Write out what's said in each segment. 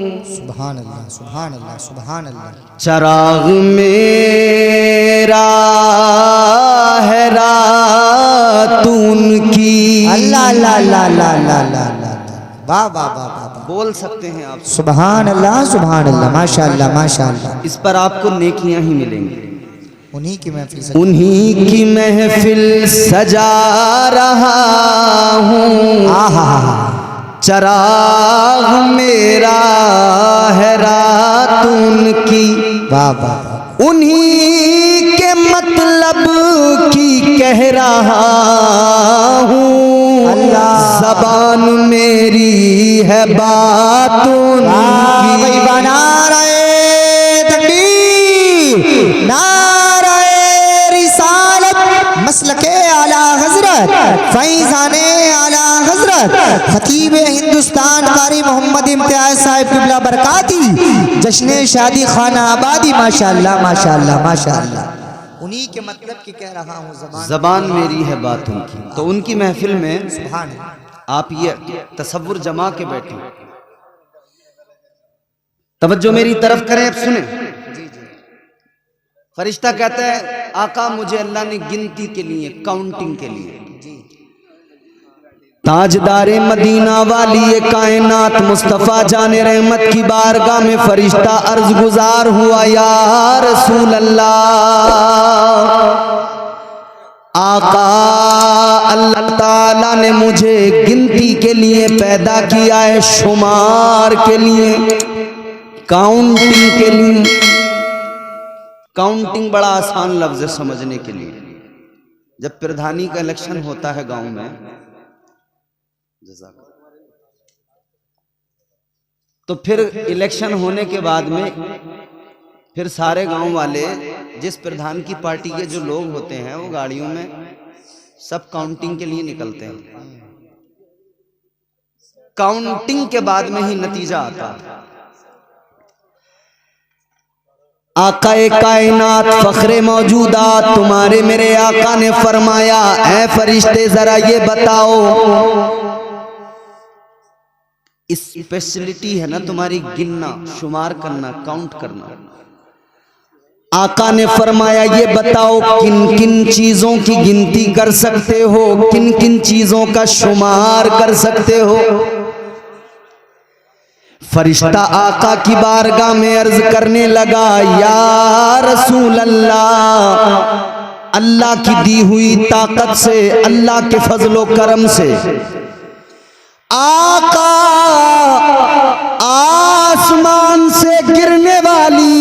सुभान अल्लाह सुभान अल्लाह सुभान अल्लाह। चराग मेरा है रात उनकी। अल्लाह अल्लाह अल्लाह अल्लाह अल्लाह अल्लाह। वाह वाह वाह वाह। बोल सकते हैं आप सुभान अल्लाह माशाअल्लाह माशाअल्लाह। इस पर आपको नेकियां ही मिलेंगी। उन्हीं की महफिल सजा रहा हूँ। चराग मेरा है रात उनकी। वाह वाह। उन्हीं के मतलब की कह रहा हूँ। ज़बान मेरी है बात उनकी। नारे तकबीर नारे रिसालत मसलके आला हजरत फैज़ाने आला हजरत खतीब हिंदुस्तान कारी मोहम्मद इम्तियाज साहिब क़िबला बरकाती जश्न शादी खाना आबादी माशाअल्लाह माशाअल्लाह माशाअल्लाह। उन्हीं के मतलब की कह रहा हूँ ज़बान मेरी है बात उनकी। तो उनकी महफिल में सुभान आप ये तसव्वुर जमा के बैठे, तवज्जो मेरी तरफ करें, अब सुने। फरिश्ता कहता है आका मुझे अल्लाह ने गिनती के लिए, काउंटिंग के लिए, ताजदारे मदीना वाली ये कायनात मुस्तफ़ा जाने रहमत की बारगाह में फरिश्ता अर्ज गुजार हुआ, या रसूल अल्लाह आका अल्लाह ताला ने मुझे गिनती के लिए पैदा किया है, शुमार के लिए, काउंटिंग के लिए। काउंटिंग बड़ा आसान लफ्ज है समझने के लिए। जब प्रधानी का इलेक्शन होता है गांव में, तो फिर इलेक्शन होने के बाद में फिर सारे गांव वाले जिस प्रधान की पार्टी के जो लोग होते हैं वो गाड़ियों में सब काउंटिंग के लिए निकलते हैं। काउंटिंग के बाद में ही नतीजा आता है। आकाए कायनात फखरे मौजूदात तुम्हारे मेरे आका ने फरमाया, ऐ फरिश्ते जरा ये बताओ, स्पेशलिटी है ना तुम्हारी गिनना, शुमार करना, काउंट करना। आका ने फरमाया ये बताओ किन किन चीजों की गिनती कर सकते हो, किन किन चीजों का शुमार कर सकते हो। फरिश्ता आका की बारगाह में अर्ज करने लगा, या रसूल अल्लाह, अल्लाह की दी हुई ताकत से, अल्लाह के फजलो करम से आका आसमान से गिरने वाली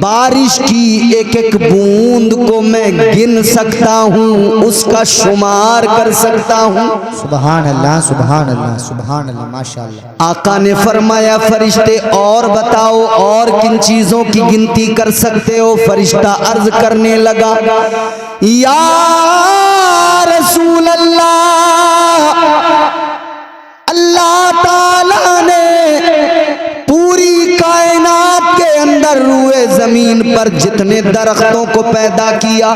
बारिश की एक एक बूंद को मैं गिन सकता हूँ, उसका शुमार कर सकता हूँ। सुभान अल्लाह सुभान अल्लाह सुभान अल्लाह माशाअल्लाह। आका ने फरमाया फरिश्ते और बताओ और किन चीजों की गिनती कर सकते हो। फरिश्ता अर्ज करने लगा, या रसूल अल्लाह, अल्लाह ताला ने पूरी कायनात के अंदर रुए जमीन पर जितने दरख्तों को पैदा किया,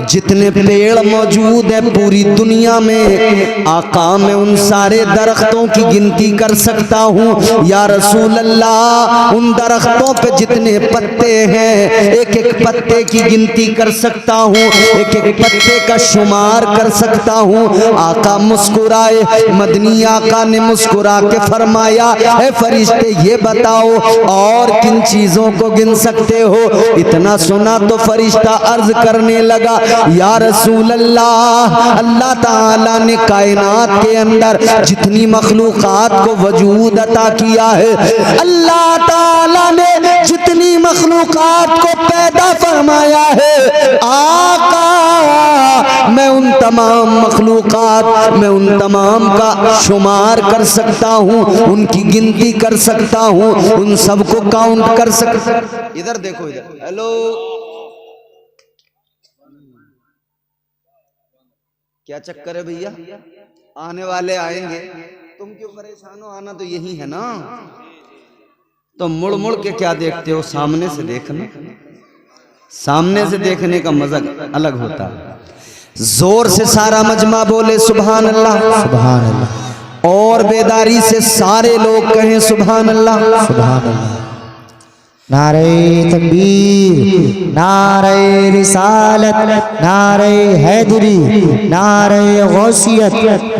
जितने पेड़ मौजूद हैं पूरी दुनिया में, आका मैं उन सारे दरख्तों की गिनती कर सकता हूँ। या रसूल अल्लाह, उन दरख्तों पे जितने पत्ते हैं एक एक पत्ते की गिनती कर सकता हूँ, एक एक पत्ते का शुमार कर सकता हूँ। आका मुस्कुराए, मदनी आका ने मुस्कुरा के फरमाया, है फरिश्ते ये बताओ और किन चीजों को गिन सकते हो। इतना सुना तो फरिश्ता अर्ज करने लगा, या रसूल अल्लाह, अल्लाह ताला ने कायनात के अंदर जितनी मखलूकात को वजूद अता किया है, अल्लाह ताला ने जितनी मखलूकात को पैदा फरमाया है, आका मैं उन तमाम मखलूकात, मैं उन तमाम का शुमार कर सकता हूँ, उनकी गिनती कर सकता हूँ, उन सबको काउंट कर सकता। इधर देखो, इधर हेलो, क्या चक्कर है भैया, आने वाले आएंगे, तुम क्यों परेशान हो, आना तो यही है ना। तो मुड़ मुड़ के क्या देखते हो, सामने से देखना, सामने से देखने का मजा अलग होता है। जोर से सारा मजमा बोले सुभान अल्लाह। सुभान अल्लाह। और बेदारी से सारे लोग कहें सुभान अल्लाह। सुभान अल्लाह। नारे तकबीर, नारे रिसालत, नारे हैदरी, नारे गौसियत,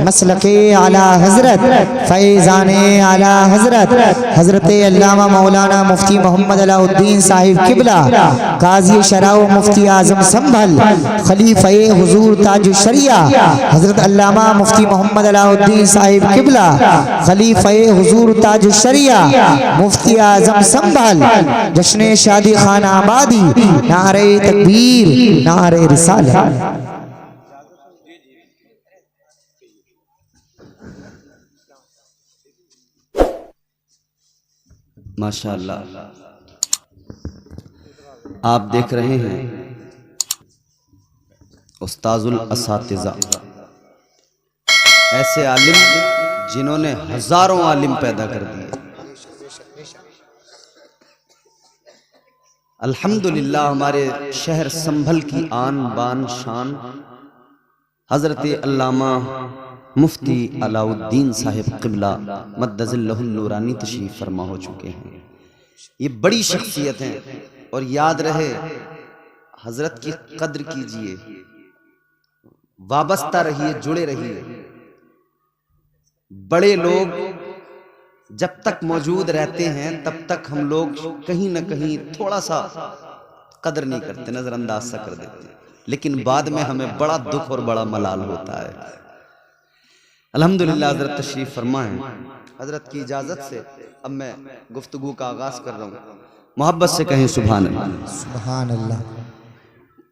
मसलके आला हजरत, फैज़ाने आला हजरत, हजरत अल्लामा मौलाना मुफ्ती मोहम्मद अलाउद्दीन साहिब किबला, काजी शराउ मुफ्ती आजम संभल, खलीफे हुजूर ताज शरिया, हजरत अल्लामा मुफ्ती मोहम्मद अलाउद्दीन साहिब किबला, खलीफे हुजूर ताज शरिया, मुफ्ती आजम संभल, जश्न शादी खाना आबादी, नारे तकबीर, नारे रिसालत। माशाअल्लाह, आप देख रहे हैं उस्ताजुल असातिज़ा, ऐसे आलिम जिन्होंने हजारों आलिम पैदा कर दिए। अल्हम्दुलिल्लाह हमारे शहर संभल की आन बान शान हजरत अल्लामा मुफ्ती अलाउद्दीन साहिब क़िबला मद्दज़िल्लहुल नूरानी तशरीफ़ फरमा हो चुके हैं। ये बड़ी शख्सियत हैं और याद रहे हजरत की कद्र कीजिए, वाबस्ता रहिए, जुड़े रहिए। बड़े लोग जब तक मौजूद रहते हैं तब तक हम लोग कहीं ना कहीं थोड़ा सा कदर नहीं करते, नजरअंदाज सा कर देते, लेकिन बाद में हमें बड़ा दुख और बड़ा मलाल होता है। अल्हम्दुलिल्लाह हजरत तशरीफ फरमा है। हजरत की इजाजत से अब मैं गुफ्तगू का आगाज कर रहा हूँ। मोहब्बत से कहें सुभान अल्लाह। सुभान अल्लाह।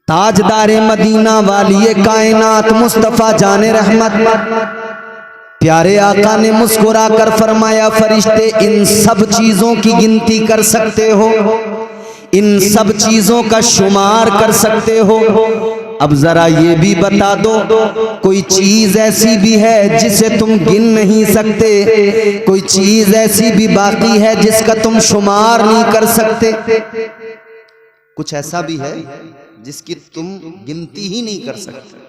ताजदारे मदीना वाली कायनात मुस्तफा जाने रहमत, प्यारे आका ने मुस्कुरा कर फरमाया, फरिश्ते इन सब चीजों की गिनती कर सकते हो, इन सब चीजों का शुमार कर सकते हो, अब जरा ये भी बता दो कोई चीज ऐसी भी है जिसे तुम गिन नहीं सकते, कोई चीज ऐसी भी बाकी है जिसका तुम शुमार नहीं कर सकते, कुछ ऐसा भी है जिसकी तुम गिनती ही नहीं कर सकते।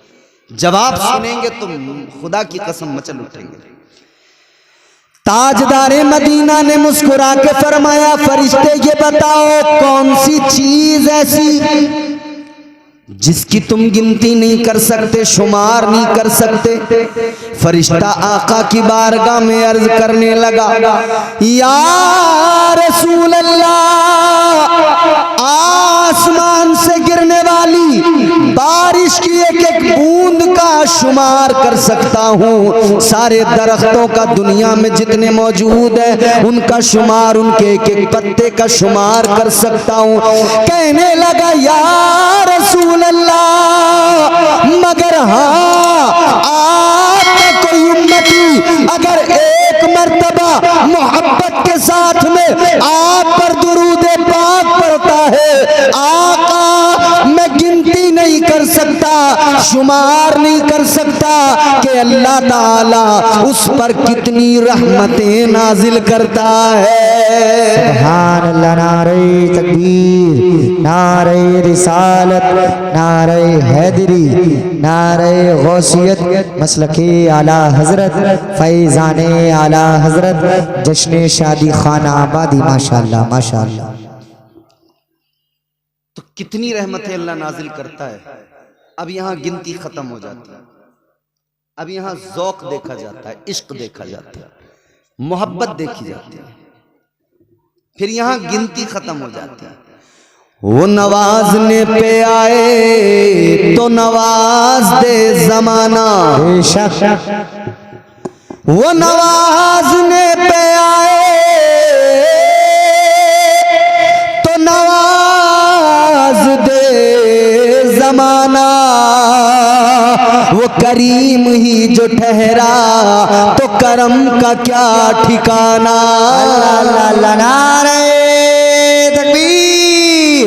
जवाब सुनेंगे तुम खुदा की कसम मचल उठेंगे। ताजदारे मदीना ने मुस्कुरा के फरमाया, फरिश्ते ये बताओ कौन सी चीज ऐसी जिसकी तुम गिनती नहीं कर सकते, शुमार नहीं कर सकते। फरिश्ता आका की बारगाह में अर्ज करने लगा, या रसूल अल्लाह, आसमान से गिरने वाली बारिश की एक एक बूंद का शुमार कर सकता हूँ, सारे दरख्तों का दुनिया में जितने मौजूद है उनका शुमार, उनके एक एक पत्ते का शुमार कर सकता हूँ। कहने लगा, या रसूल अल्लाह, मगर हाँ, आपका कोई उम्मती अगर एक मर्तबा मोहब्बत के साथ में आप पर दुरूद पाक पढ़ता है, आका मैं गिनती नहीं कर सकता, शुमार नहीं कर सकता कि अल्लाह ताला उस पर कितनी रहमतें नाजिल करता है। सुभान अल्लाह। नारे तकबीर, नारे रिसालत, नारे हैदरी, नारे गौसियत, मसलके आला हजरत, फैज़ाने आला हजरत, जश्न शादी खाना आबादी। माशाअल्लाह माशाअल्लाह। तो कितनी रहमतें अल्लाह नाजिल करता है। अब यहाँ गिनती खत्म हो जाती है, अब यहाँ ज़ौक़ देखा जाता है, इश्क देखा जाता है, मोहब्बत देखी जाती है, फिर यहाँ गिनती खत्म हो जाती है। वो नवाजने पे आए तो नवाज दे जमाना, बेशक वो नवाजने पे आए तो नवाज दे जमाना, वो करीम ही जो ठहरा तो करम का क्या ठिकाना। अल्लाह अल्लाह। नारे तकबीर,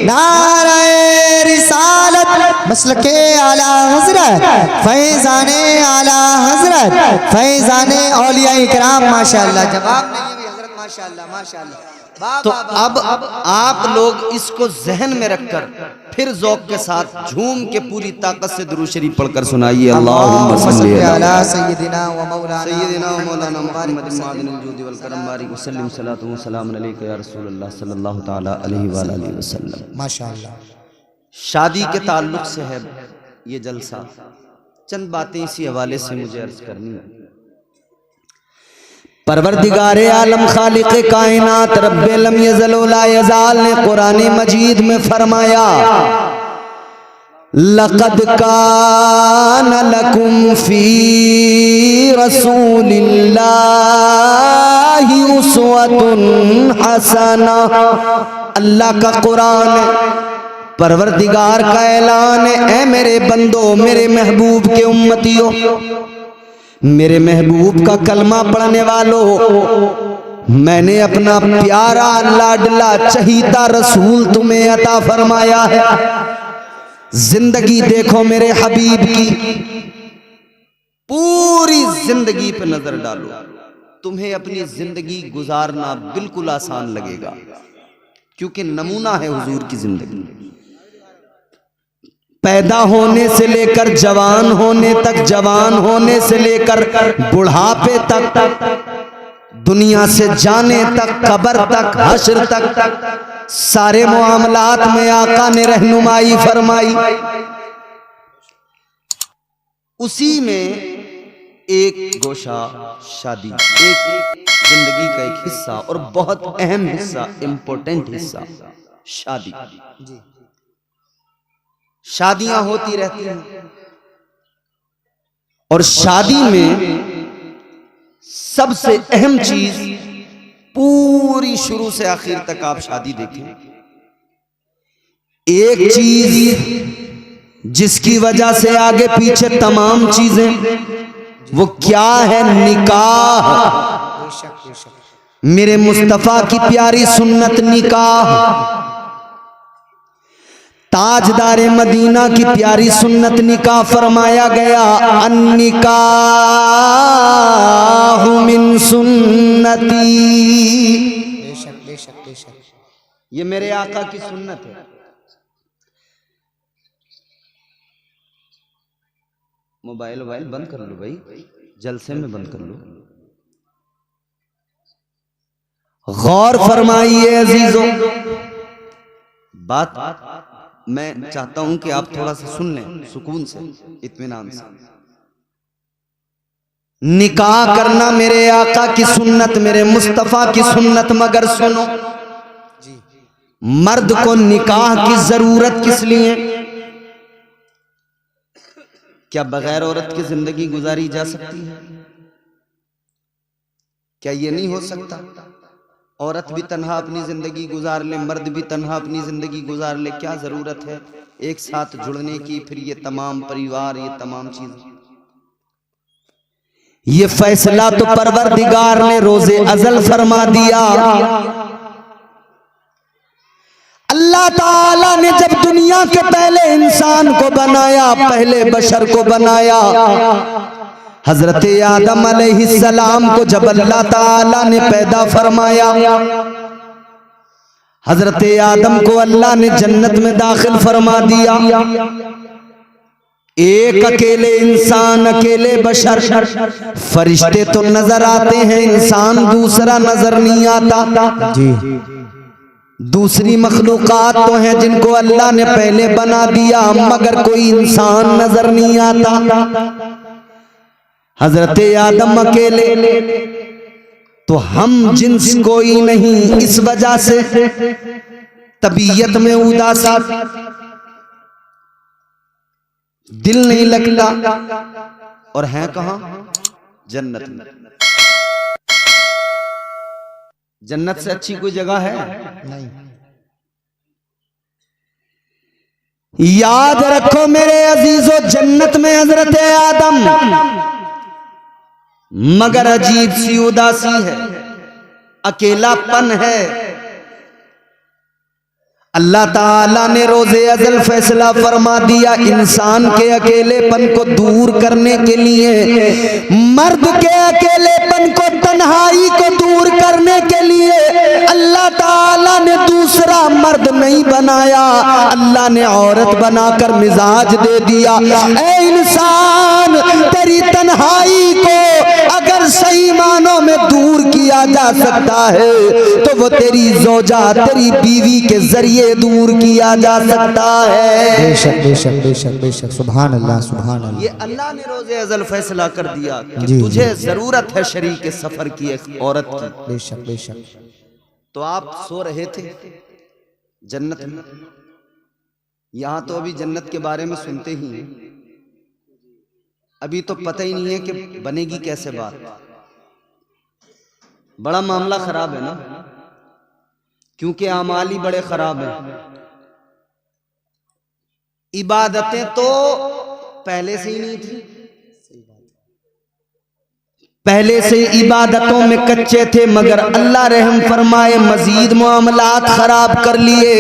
नारे रिसालत, मसलके आला हजरत, फैज़ाने आला हजरत, फैज़ाने औलिया इकराम। माशाअल्लाह। जवाब नहीं है हजरत। माशाअल्लाह माशाअल्लाह। तो अब आप लोग इसको जहन में रखकर फिर ज़ौक़ के साथ झूम के पूरी ताकत से दुरूद शरीफ पढ़कर सुनाइए। अल्लाहुम्मा सल्ली अला सय्यिदिना व मौलाना मुहम्मद मादिनिल जूदि वल करम बारिक वसल्लम सलातु व सलाम अलैका या रसूलल्लाह सल्लल्लाहु तआला अलैहि व आलिहि वसल्लम। माशाअल्लाह। शादी के ताल्लुक से है ये जलसा, चंद बातें इसी हवाले से मुझे अर्ज करनी है। परवरदिगारे आलम खालिक़े कायनात रब्बे लम यज़ल व ला यज़ाल ने कुरान मजीद में फरमाया, लक़द कान लकुम फ़ी रसूलिल्लाहि उस्वतुन हसना। अल्लाह का कुरान है, परवरदिगार का ऐलान है, ऐ मेरे बंदो, मेरे महबूब के उम्मतियों, मेरे महबूब का कलमा पढ़ने वालों, मैंने अपना प्यारा लाडला चहीता रसूल तुम्हें अता फरमाया है। जिंदगी देखो मेरे हबीब की, पूरी जिंदगी पे नजर डालो, तुम्हें अपनी जिंदगी गुजारना बिल्कुल आसान लगेगा, क्योंकि नमूना है हुजूर की जिंदगी। पैदा होने से लेकर जवान होने तक, जवान होने से लेकर बुढ़ापे तक, दुनिया से जाने तक, कब्र तक, हश्र तक, सारे मामलात में आका ने रहनुमाई फरमाई। उसी में एक गोशा शादी, एक जिंदगी का एक हिस्सा और बहुत अहम हिस्सा, इंपॉर्टेंट हिस्सा शादी। शादियां होती रहती हैं और शादी में सबसे अहम चीज, पूरी शुरू से आखिर तक आप शादी देखें, एक चीज जिसकी वजह से आगे पीछे तमाम चीजें, वो क्या है? निकाह। मेरे मुस्तफा की प्यारी सुन्नत निकाह, ताजदारे मदीना की प्यारी सुन्नत निकाह फरमाया गया, अन्निकाहु मिन सुन्नती। बेशक बेशक बेशक, ये मेरे आका की सुन्नत है। मोबाइल बंद कर लो भाई, जलसे में बंद कर लो। गौर फरमाइए अजीजों, बात मैं चाहता हूं कि आप थोड़ा सा सुन लें, सुकून से, इत्मीनान से। निकाह करना मेरे आका की सुन्नत, मेरे मुस्तफा की सुन्नत, मगर सुनो, मर्द को निकाह की जरूरत किस लिए? क्या बगैर औरत की जिंदगी गुजारी जा सकती है? क्या ये नहीं हो सकता? औरत भी तन्हा अपनी जिंदगी गुजार ले, मर्द भी तन्हा अपनी जिंदगी गुजार ले, क्या जरूरत है एक साथ जुड़ने की? फिर ये तमाम परिवार, ये तमाम चीजें, ये फैसला तो परवरदिगार ने रोजे अजल फरमा दिया। अल्लाह ताला ने जब दुनिया के पहले इंसान को बनाया, पहले बशर को बनाया, हजरत आदम अलैहिस्सलाम को जब अल्लाह ताला ने पैदा फरमाया, हजरत आदम को अल्लाह ने जन्नत में दाखिल फरमा दिया। एक अकेले इंसान, अकेले बशर, फरिश्ते तो नजर आते हैं, इंसान दूसरा नजर नहीं आता जी। दूसरी मखलूकात तो हैं जिनको अल्लाह ने पहले बना दिया, मगर कोई इंसान नजर नहीं आता। हजरत आदम अकेले, तो हम जिन्स कोई नहीं, इस वजह से तबीयत में उदासी, दिल नहीं लगता, और हैं कहां? जन्नत में। जन्नत से अच्छी कोई जगह है? नहीं। याद रखो मेरे अजीजों, जन्नत में हजरत आदम, मगर अजीब सी उदासी है, अकेलापन है। अल्लाह ताला ने रोजे अजल फैसला फरमा दिया, इंसान के अकेलेपन को दूर करने के लिए, मर्द के अकेलेपन को, तन्हाई को दूर करने के लिए अल्लाह अल्लाह ताला ने दूसरा मर्द नहीं बनाया, अल्लाह ने औरत बनाकर मिजाज दे दिया। ऐ इंसान, तेरी तन्हाई को अगर सही मानों में दूर किया जा सकता है तो वो तेरी ज़ौजा, तेरी बीवी के जरिए दूर किया जा सकता है। बेशक बेशक बेशक बेशक, सुभान अल्लाह सुभान अल्लाह। ये अल्लाह ने रोज़े अज़ल फैसला कर दिया कि जी, तुझे जी। जरूरत है शरीक सफर की, एक औरत की। बेशक बेशक। तो आप सो रहे थे जन्नत में, यहां तो अभी जन्नत के बारे में सुनते ही हैं, अभी तो पता ही नहीं है कि बनेगी कैसे बात। बड़ा मामला खराब है ना, क्योंकि अमाल ही बड़े खराब हैं। इबादतें तो पहले से ही नहीं थी, पहले से इबादतों में कच्चे थे, मगर अल्लाह रहम फरमाए मजीद मामलात खराब कर लिए।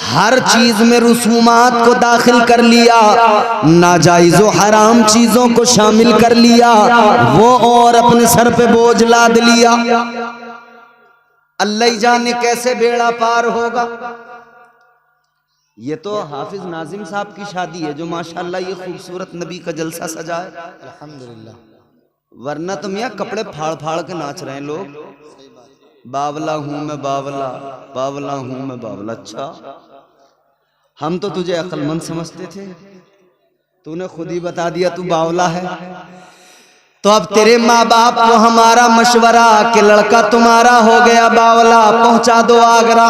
हर चीज में रसूमात को दाखिल कर लिया, नाजायज व हराम चीजों को शामिल कर लिया, वो और अपने सर पे बोझ लाद लिया। अल्लाह ही जाने कैसे बेड़ा पार होगा। ये तो हाफिज नाजिम साहब की शादी है जो माशाअल्लाह ये खूबसूरत नबी का जलसा सजा है, अल्हम्दुलिल्लाह। वरना तुम यहाँ कपड़े फाड़ फाड़ के नाच रहे हैं लोग। बावला हूं मैं बावला, बावला हूं मैं बावला। अच्छा, हम तो तुझे अक्लमंद समझते थे, तूने खुद ही बता दिया तू बावला है। तो अब तेरे माँ बाप को हमारा मशवरा कि लड़का तुम्हारा हो गया बावला, पहुंचा दो आगरा।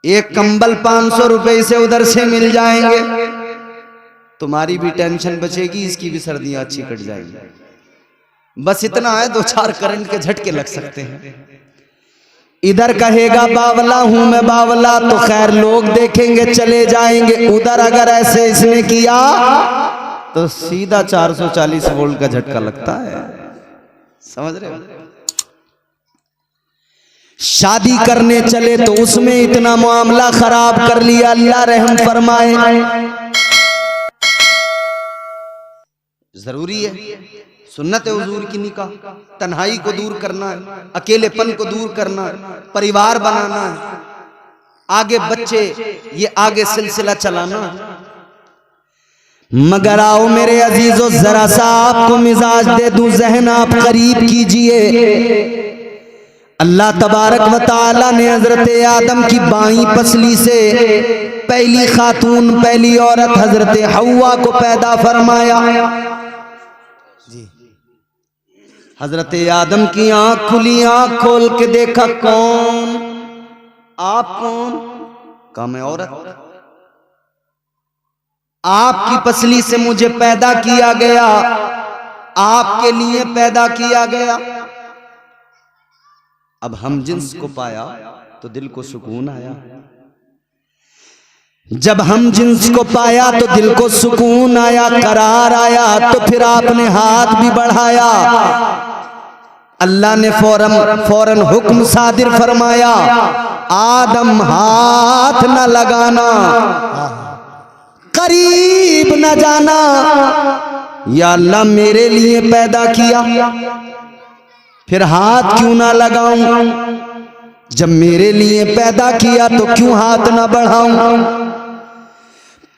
एक कंबल 500 रुपए से उधर से मिल जाएंगे, तुम्हारी भी टेंशन बचेगी, इसकी भी सर्दियां अच्छी कट जाएंगी। बस इतना है, 2-4 करंट के झटके लग सकते हैं। इधर कहेगा बावला हूं मैं बावला तो खैर लोग देखेंगे चले जाएंगे, उधर अगर ऐसे इसने किया तो सीधा 440 वोल्ट का झटका लगता है। समझ रहे हो? शादी करने चले तो उसमें इतना मामला खराब कर लिया, अल्लाह रहम फरमाए। जरूरी है, सुन्नत है हुजूर की निकाह, तन्हाई को दूर करना है, अकेलेपन को दूर करना है, परिवार बनाना है, आगे बच्चे, ये आगे सिलसिला चलाना है। मगर आओ मेरे अजीजों, जरा सा आपको मिजाज दे दूं, जहन आप करीब कीजिए। अल्लाह तबारक व तआला ने हजरत आदम की बाईं पसली से पहली खातून, पहली औरत हजरत हव्वा को पैदा फरमाया। हजरत आदम की आंख खुली, आंख खोल के देखा, कौन आप? कौन? कहा मैं औरत। आपकी पसली से मुझे पैदा किया गया, आपके लिए पैदा किया गया। अब हम जिन्स को पाया तो दिल को सुकून आया, जब हम जिन्स को पाया तो दिल को सुकून आया, करार आया। तो फिर आपने हाथ भी बढ़ाया, अल्लाह ने फौरन हुक्म सादिर फरमाया, आदम हाथ न लगाना, करीब न जाना। या अल्लाह मेरे लिए पैदा किया, फिर हाथ क्यों ना लगाऊं? जब मेरे लिए पैदा किया तो क्यों हाथ ना बढ़ाऊं?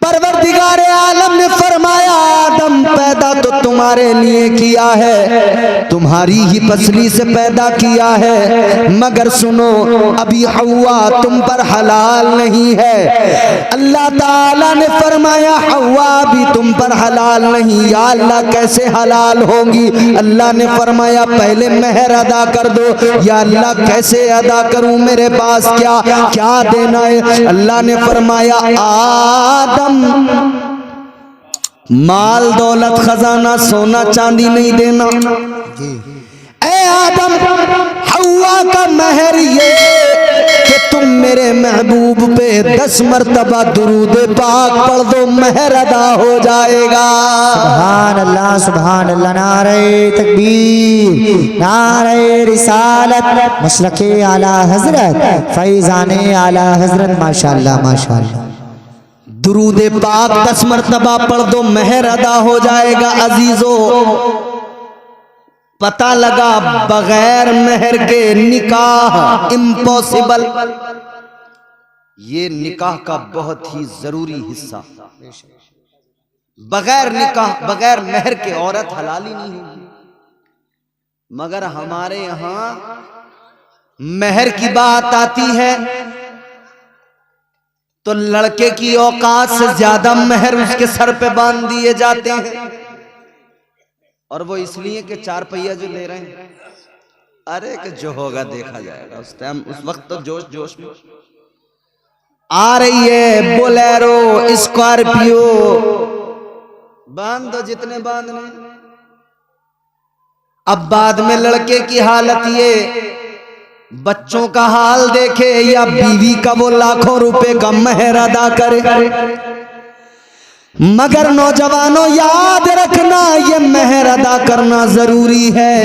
परवरदिगार आलम ने फरमाया, आदम पैदा तो तुम्हारे लिए किया है, तुम्हारी ही पसली से पैदा किया है, मगर सुनो अभी हव्वा तुम पर हलाल नहीं है। अल्लाह ताला ने फरमाया हव्वा भी तुम पर हलाल नहीं। या अल्लाह कैसे हलाल होंगी? अल्लाह ने फरमाया पहले मेहर अदा कर दो। या अल्लाह कैसे अदा करूं, मेरे पास क्या क्या देना है? अल्लाह ने फरमाया आदम माल दौलत खजाना सोना चांदी नहीं देना। ऐ आदम, हव्वा का महर ये कि तुम मेरे महबूब पे 10 मरतबा दुरूद पाक पढ़ दो, महर अदा हो जाएगा। सुभान अल्लाह सुभान अल्लाह। नारे तकबीर, नारे रिसालत, मसलके आला हजरत, फैजाने आला हजरत। माशाअल्लाह माशाअल्लाह। दुरूद पाक 10 मरतबा पढ़ दो, महर अदा हो जाएगा। अजीजों, पता लगा बगैर मेहर के निकाह इम्पॉसिबल। ये निकाह का बहुत ही जरूरी हिस्सा। बगैर निकाह बगैर मेहर के औरत हलाल ही नहीं होगी। मगर हमारे यहां मेहर की बात आती है तो लड़के की औकात से ज्यादा मेहर उसके सर पे बांध दिए जाते हैं। और वो इसलिए कि 4 पहिया जो ले रहे हैं, अरे कि जो होगा देखा जाएगा। उस टाइम उस वक्त तो जोश जोश में आ रही है बोलेरो स्कॉर्पियो, बांध दो जितने बांधने। अब बाद में लड़के की हालत ये, बच्चों का हाल देखे या बीवी का वो लाखों रुपए का मेहर अदा करे। मगर नौजवानों याद रखना, ये मेहर अदा करना जरूरी है।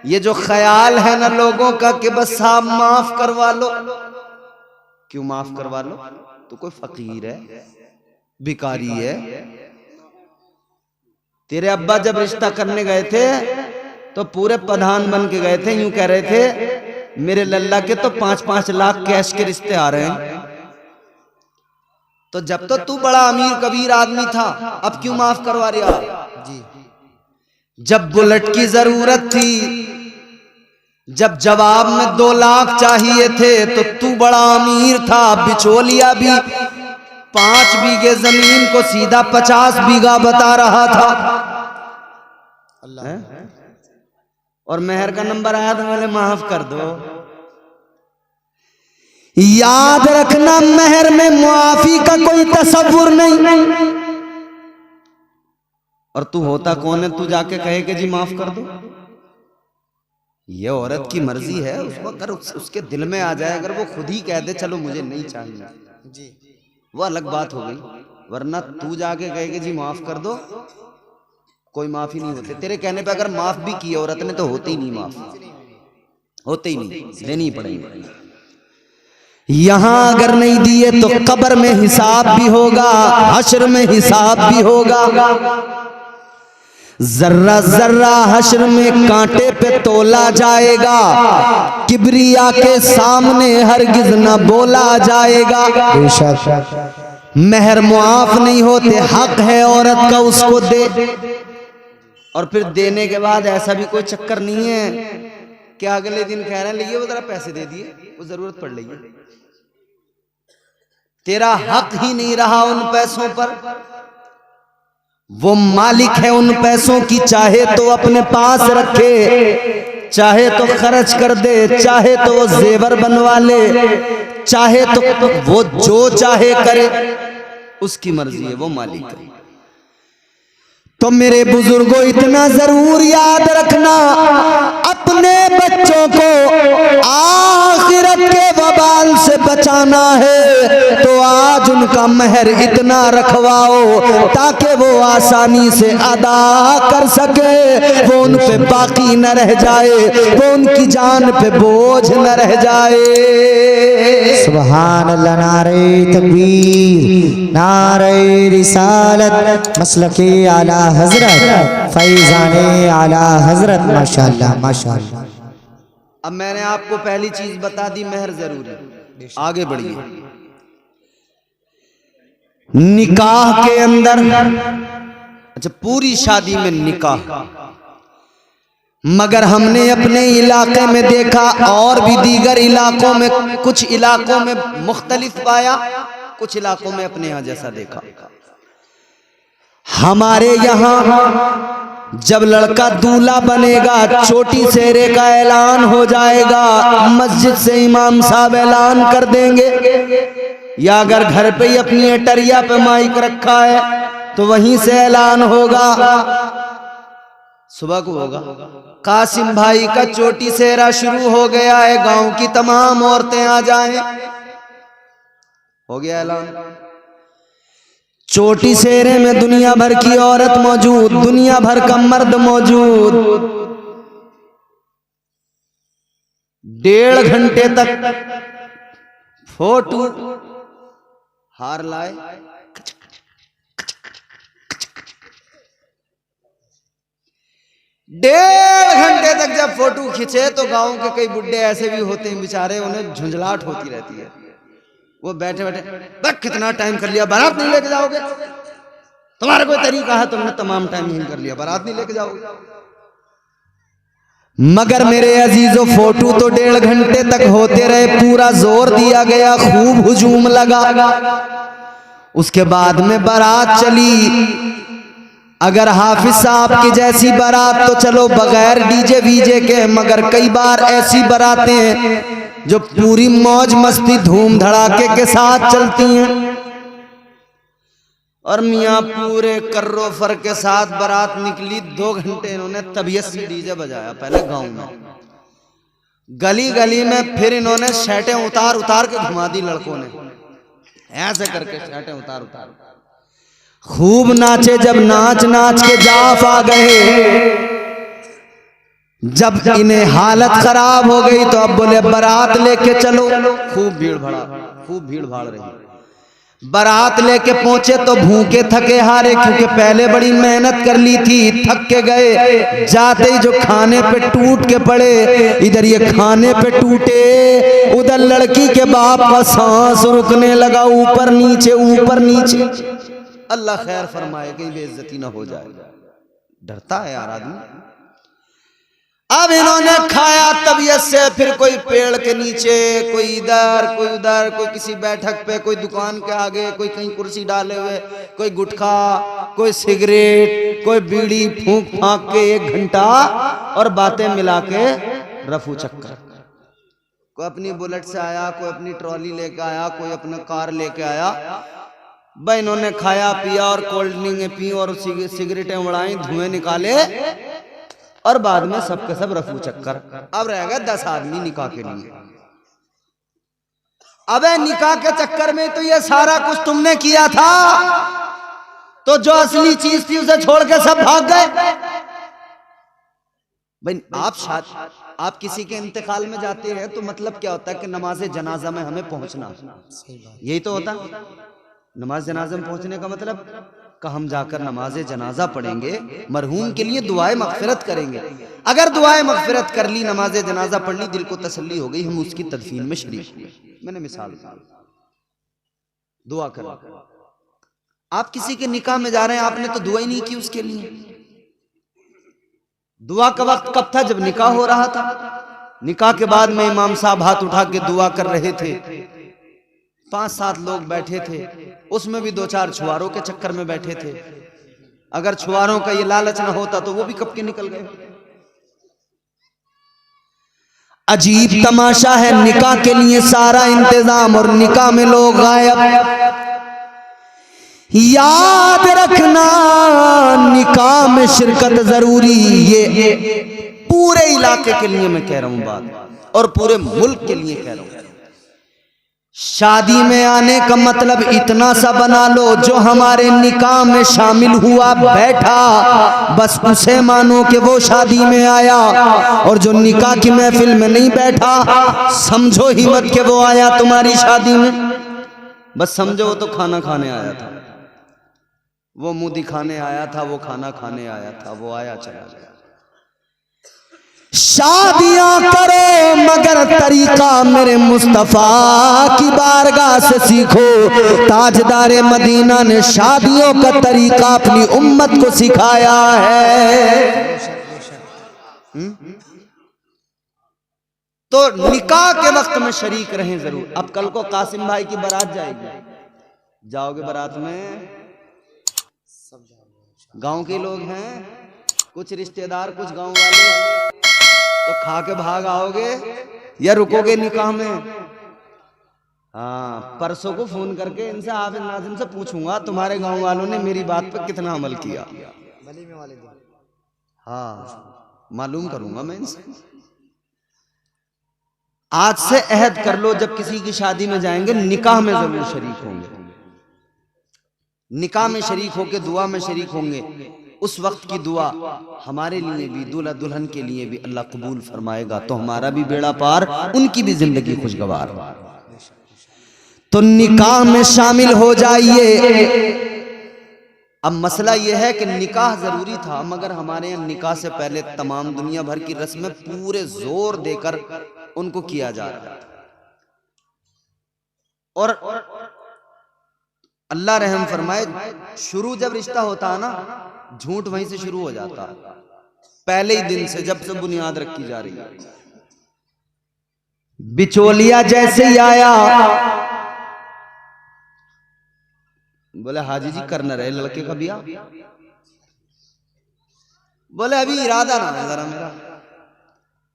ये जो ख्याल है ना लोगों का कि बस आप माफ करवा लो, क्यों माफ करवा लो? तो कोई फकीर है, भिखारी है। तेरे अब्बा जब रिश्ता करने गए थे तो पूरे प्रधान बन के गए थे, यूं कह रहे थे मेरे लल्ला के तो 5-5 लाख कैश के रिश्ते आ रहे हैं। तो जब तो तू बड़ा अमीर कबीर आदमी था, अब क्यों माफ करवा रहा जी? जब बुलेट की जरूरत थी, जब जवाब में 2 लाख चाहिए थे तो तू बड़ा अमीर था, बिचौलिया भी 5 बीघे जमीन को सीधा 50 बीघा बता रहा था। अल्लाह। और मेहर का नंबर आया तो मैंने माफ कर दो। याद रखना मेहर में मुआफी का कोई तसव्वुर नहीं। और तू होता कौन है तू जाके कहे कि जी माफ कर दो? ये औरत की मर्जी है। उसको अगर उसके दिल में आ जाए, अगर वो खुद ही कह दे चलो मुझे नहीं चाहिए जी, वो अलग बात हो गई। वरना तू जाके कहे कि जी माफ कर दो, कोई माफी नहीं होते। तेरे कहने पे अगर माफ भी किया औरत ने तो होते ही नहीं, माफ होते ही नहीं, देनी ही पड़ेंगे। यहां अगर नहीं दिए तो कब्र में हिसाब भी होगा, हश्र में हिसाब भी होगा। जर्रा जर्रा हश्र में कांटे पे तोला जाएगा, किबरिया के सामने हरगिज न बोला जाएगा। मेहर मुआफ नहीं होते, हक है औरत का उसको दे। और फिर देने के बाद ऐसा भी कोई चक्कर नहीं है कि अगले दिन कह रहे हैं लिए वो जरा पैसे दे दिए, वो जरूरत पड़ रही है। तेरा हक ही नहीं रहा उन पैसों पर। वो मालिक है उन पैसों की, चाहे तो अपने पास रखे, चाहे तो खर्च कर दे, चाहे तो वो जेवर बनवा ले, चाहे तो वो जो चाहे करे, उसकी मर्जी है, वो मालिक है। तो मेरे बुजुर्गों इतना जरूर याद रखना, अपने बच्चों को आखिरत के वबाल से बचाना है तो आज उनका मेहर इतना रखवाओ ताकि वो आसानी से अदा कर सके, वो उन पे बाकी न रह जाए, वो उनकी जान पे बोझ न रह जाए। सुभान अल्लाह। नारे तकबीर, नारे रिसालत, मसलके आला हजरत, फैजाने आला हजरत। माशाअल्लाह माशाअल्लाह। अब मैंने आपको पहली चीज बता दी, मेहर जरूरी। आगे बढ़िए। निकाह के अंदर, अच्छा पूरी शादी में निकाह, मगर हमने अपने इलाके में देखा और भी दीगर इलाकों में, कुछ इलाकों में मुख्तलिफ पाया, कुछ इलाकों में अपने यहां जैसा देखा। हमारे यहां जब लड़का दूल्हा बनेगा, छोटी सेहरे का ऐलान हो जाएगा, मस्जिद से इमाम साहब ऐलान कर देंगे, या अगर घर पे ही अपनी एटरिया पे माइक रखा है तो वहीं से ऐलान होगा, सुबह को होगा। कासिम भाई का चोटी सेहरा शुरू हो गया है, गांव की तमाम औरतें आ जाएं, हो गया ऐलान। चोटी सेहरे में दुनिया भर की औरत मौजूद, दुनिया भर का मर्द मौजूद। 1.5 घंटे तक फोटो हार लाए, 1.5 घंटे तक जब फोटो खींचे तो गांव के कई बुड्ढे ऐसे भी होते हैं बेचारे, उन्हें झुंझलाहट होती रहती है। वो बैठे बैठे बस कितना टाइम कर लिया, बारात नहीं लेके जाओगे? तुम्हारा कोई तरीका है? तुमने तमाम टाइम यही कर लिया, बारात नहीं लेके जाओगे? मगर मेरे अजीजों फोटो तो 1.5 घंटे तक होते रहे, पूरा जोर दिया गया, खूब हुजूम लगा। उसके बाद में बारात चली। अगर हाफिज साहब की जैसी बारात तो चलो बगैर डीजे वीजे के, मगर कई बार ऐसी बारातें हैं जो पूरी मौज मस्ती धूम धड़ाके के साथ चलती हैं। और मियाँ पूरे कर्रो फर के साथ बारात निकली। 2 घंटे इन्होंने तबीयत से डीजे बजाया, पहले गांव में, गली गली में, फिर इन्होंने शर्टें उतार उतार के घुमा दी लड़कों ने, ऐसे करके शर्टें उतार उतार खूब नाचे। जब नाच नाच के जाफ आ गए, जब इन्हें हालत खराब हो गई तो अब बोले बारात लेके चलो। खूब भीड़ भाड़ रही। बारात लेके पहुंचे तो भूखे थके हारे, क्योंकि पहले बड़ी मेहनत कर ली थी, थक के गए। जाते ही जो खाने पे टूट के पड़े, इधर ये खाने पे टूटे, उधर लड़की के बाप का सांस रुकने लगा, ऊपर नीचे। अल्लाह खैर फरमाए, कहीं बेइज्जती ना हो जाए, डरता है यार आदमी। अब इन्होंने खाया तबीयत से, फिर कोई पेड़ के नीचे, कोई इधर कोई उधर, कोई किसी बैठक पे, कोई दुकान के आगे, कोई कहीं कुर्सी डाले हुए, कोई गुटखा, कोई सिगरेट, कोई बीड़ी फूंक फांक के 1 घंटा, और बातें मिला के रफू चक्कर। कोई अपनी बुलेट से आया, कोई अपनी ट्रॉली लेके आया, कोई अपना कार लेके आया। भाई इन्होंने खाया पिया और कोल्ड ड्रिंक पी और सिगरेटें उड़ाई, धुएं निकाले, और बाद में सबके सब रफू चक्कर। अब रह गए 10 आदमी निकाह के लिए। अबे निकाह के चक्कर में तो ये सारा कुछ तुमने किया था, तो जो असली चीज थी उसे छोड़ के सब भाग गए। भाई आप किसी के इंतकाल में जाते हैं तो मतलब क्या होता है कि नमाज जनाजा में हमें पहुंचना, यही तो होता। नमाज जनाजा में पहुंचने का मतलब का हम जाकर नमाज जनाजा पढ़ेंगे, मरहूम के लिए दुआए मगफिरत करेंगे। अगर दुआए मगफिरत कर ली, नमाज जनाजा पढ़ ली, दिल को तसल्ली हो गई, हम उसकी तदफीन में शरीक हुए। मैंने मिसाल दुआ कर। आप किसी के निकाह में जा रहे हैं, आपने तो दुआ ही नहीं की उसके लिए। दुआ का वक्त कब था? जब निकाह हो रहा था। निकाह के बाद में इमाम साहब हाथ उठा के दुआ कर रहे थे, 5-7 लोग बैठे थे, उसमें भी 2-4 छुआरों के चक्कर में बैठे थे। अगर छुआरों का ये लालच ना होता तो वो भी कब के निकल गए। अजीब तमाशा है, निकाह के लिए सारा इंतजाम और निकाह में लोग गायब। याद रखना निकाह में शिरकत जरूरी, ये पूरे इलाके के लिए मैं कह रहा हूं बात, और पूरे मुल्क के लिए कह रहा हूं। शादी में आने का मतलब इतना सा बना लो, जो हमारे निकाह में शामिल हुआ बैठा, बस उसे मानो कि वो शादी में आया, और जो निकाह की महफिल में नहीं बैठा, समझो ही मत कि वो आया तुम्हारी शादी में। बस समझो वो तो खाना खाने आया था, वो मुंह दिखाने आया था, वो खाना खाने आया था, वो आया चला गया। शादियां करो मगर तरीका मेरे मुस्तफा की बारगाह से सीखो। ताजदारे मदीना ने शादियों का तरीका अपनी उम्मत को सिखाया है। तो निकाह के वक्त में शरीक रहें जरूर। अब कल को कासिम भाई की बारात जाएगी, जाओगे बारात में, गांव के लोग हैं, कुछ रिश्तेदार, कुछ गांव वाले, तो खा के भाग आओगे या रुकोगे निकाह में? हाँ, परसों को फोन करके इनसे हाफिज नाज़िम से पूछूंगा तुम्हारे गांव वालों ने मेरी बात पर कितना अमल किया। हाँ, मालूम करूंगा मैं इनसे। आज से अहद कर लो, जब किसी की शादी में जाएंगे निकाह में जरूर शरीक होंगे, निकाह में शरीक होके दुआ में शरीक होंगे। उस वक्त की दुआ हमारे लिए भी, दूल्हा दुल्हन के लिए भी अल्लाह कबूल फरमाएगा, तो हमारा भी बेड़ा पार, उनकी भी जिंदगी खुशगवार। तो निकाह में शामिल हो जाइए। अब मसला यह है कि निकाह जरूरी था, मगर हमारे यहाँ निकाह से पहले तमाम दुनिया भर की रस्में पूरे जोर देकर उनको किया जा रहा है। और अल्लाह रहम फरमाए, शुरू जब रिश्ता होता है ना, झूठ वहीं से शुरू हो जाता है, पहले ही दिन से, जब से बुनियाद रखी जा रही है। बिचौलिया जैसे ही आया, बोले हाजी जी कर न रहे लड़के का ब्याह? बोले अभी इरादा ना है जरा मेरा,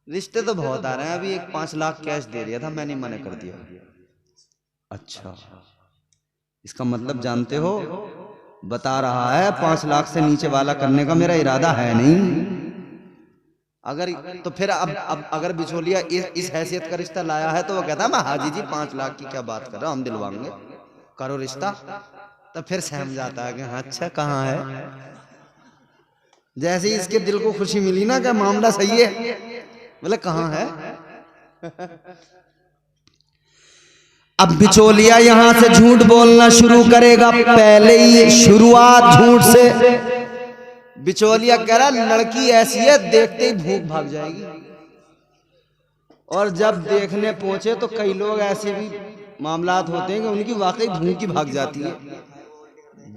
रिश्ते तो बहुत आ रहे हैं, अभी एक 5 लाख कैश दे दिया था, मैंने मना कर दिया। अच्छा, इसका मतलब जानते हो, बता रहा है 5 लाख से नीचे वाला करने का मेरा इरादा है नहीं। अगर तो फिर अब अगर बिचौलिया इस हैसियत का रिश्ता लाया है तो वो कहता है मैं हाजी जी 5 लाख की क्या बात कर रहा हूं, हम दिलवाएंगे, करो रिश्ता। तो फिर सहम जाता है कि अच्छा कहाँ है। जैसे ही इसके दिल को खुशी मिली ना कि मामला सही है, बोले कहाँ है। अब बिचौलिया यहां से झूठ बोलना शुरू करेगा, पहले ही शुरुआत झूठ से। बिचौलिया कह रहा लड़की ऐसी है देखते ही भूख भाग जाएगी। और जब देखने पहुंचे तो कई लोग ऐसे भी मामलात होते हैं कि उनकी वाकई भूख ही भाग जाती है,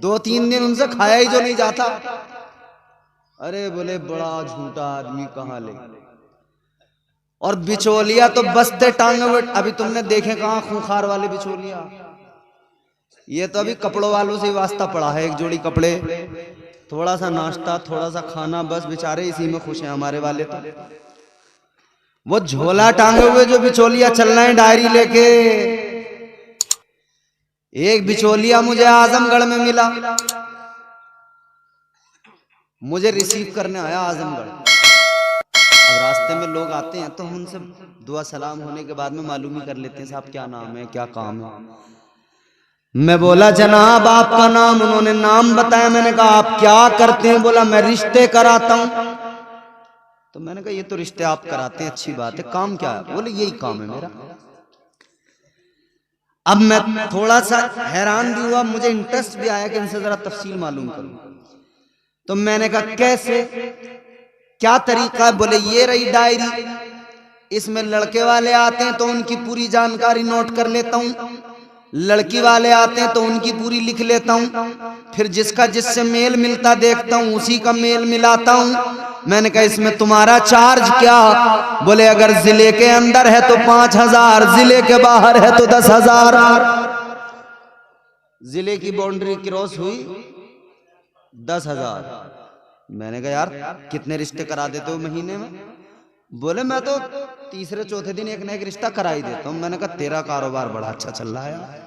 2-3 दिन उनसे खाया ही जो नहीं जाता। अरे बोले बड़ा झूठा आदमी कहाँ ले। और बिचौलिया तो बसते टांगे, अभी तुमने देखे कहाँ खूंखार वाले बिचौलिया, ये तो अभी कपड़ों वालों से वास्ता पड़ा है, एक जोड़ी कपड़े, थोड़ा सा नाश्ता, थोड़ा सा खाना, बस बेचारे इसी में खुश हैं हमारे वाले। तो वो झोला टांगे हुए जो बिचौलिया चल रहे हैं डायरी लेके। एक बिचौलिया मुझे आजमगढ़ में मिला, मुझे रिसीव करने आया आजमगढ़। अब रास्ते में लोग आते हैं तो हम उनसे दुआ सलाम होने के बाद में मालूम ही कर लेते हैं साहब क्या नाम है, क्या काम है। मैं बोला जनाब आपका नाम, उन्होंने नाम बताया। मैंने कहा आप क्या करते हैं? बोला मैं रिश्ते कराता हूं। तो मैंने कहा ये तो रिश्ते आप कराते हैं, अच्छी बात है, काम क्या है? बोले यही काम है मेरा। अब मैं थोड़ा सा हैरान भी हुआ, मुझे इंटरेस्ट भी आया कि इनसे जरा तफसील मालूम करूं। तो मैंने कहा कैसे, क्या तरीका है? बोले ये रही डायरी, इसमें लड़के वाले आते हैं तो उनकी पूरी जानकारी नोट कर लेता हूं, लड़की वाले आते हैं तो उनकी पूरी लिख लेता हूं, फिर जिसका जिससे मेल मिलता देखता हूं उसी का मेल मिलाता हूं। मैंने कहा इसमें तुम्हारा चार्ज क्या? बोले अगर जिले के अंदर है तो 5000, जिले के बाहर है तो 10,000। जिले की बाउंड्री क्रॉस हुई 10,000। मैंने कहा यार कितने रिश्ते करा देते हो महीने में? बोले मैं तो तीसरे चौथे दिन एक ना एक रिश्ता करा ही देता हूं। मैंने कहा तेरा कारोबार बड़ा अच्छा चल रहा है,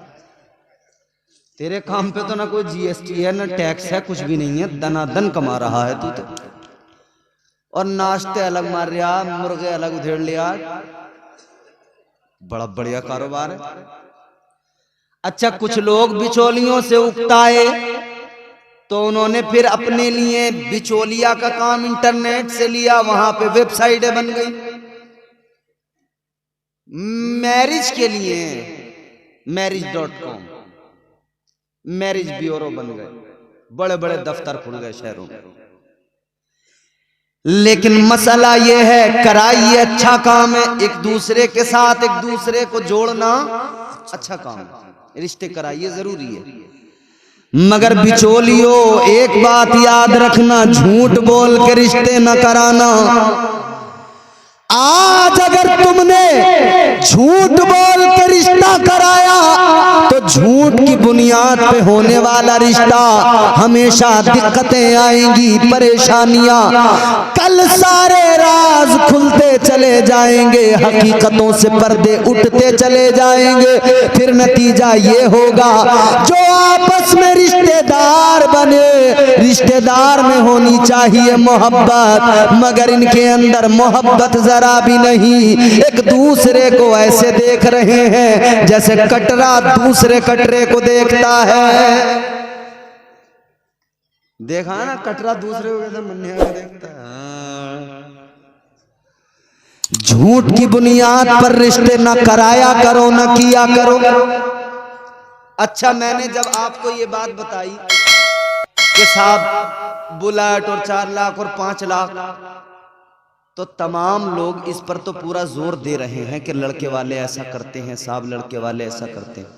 तेरे काम पे तो ना कोई जीएसटी है ना टैक्स है, कुछ भी नहीं है, दनादन कमा रहा है तू तो। और नाश्ते अलग मार रहा, मुर्गे अलग उधेड़ लिया, बड़ा बढ़िया कारोबार है। अच्छा कुछ लोग बिचौलियों से उकताए तो उन्होंने फिर अपने लिए बिचौलिया का काम इंटरनेट से लिया, वहां पे वेबसाइटें बन गई मैरिज के लिए, marriage.com, मैरिज ब्यूरो बन गए, बड़े बड़े दफ्तर खुल गए शहरों में। लेकिन मसला यह है कराइए अच्छा काम है, एक दूसरे के साथ एक दूसरे को जोड़ना अच्छा काम है, रिश्ते कराइए जरूरी है। मगर बिचौलियों एक बात याद रखना, झूठ बोल के रिश्ते न कराना। आज अगर तुमने झूठ बोल के रिश्ता कराया तो झूठ की बुनियाद पे होने वाला रिश्ता हमेशा दिक्कतें आएंगी, परेशानियां। कल सारे राज खुलते चले जाएंगे, हकीकतों से पर्दे उठते चले जाएंगे। फिर नतीजा ये होगा जो आपस में रिश्तेदार बने, रिश्तेदार में होनी चाहिए मोहब्बत, मगर इनके अंदर मोहब्बत जरा भी नहीं। एक दूसरे को ऐसे देख रहे हैं जैसे कटरा दूसरे कटरे को देखता है। देखा ना कटरा दूसरे को कैसे मन्या को देखता है। झूठ की बुनियाद पर रिश्ते न कराया करो, न किया करो। अच्छा मैंने जब आपको ये बात बताई कि साहब बुलेट और 4 लाख और 5 लाख, तो तमाम लोग इस पर तो पूरा जोर दे रहे हैं कि लड़के वाले ऐसा करते हैं साहब, लड़के वाले ऐसा करते हैं।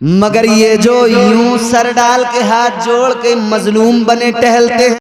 मगर ये जो यूं सर डाल के हाथ जोड़ के मजलूम बने टहलते हैं,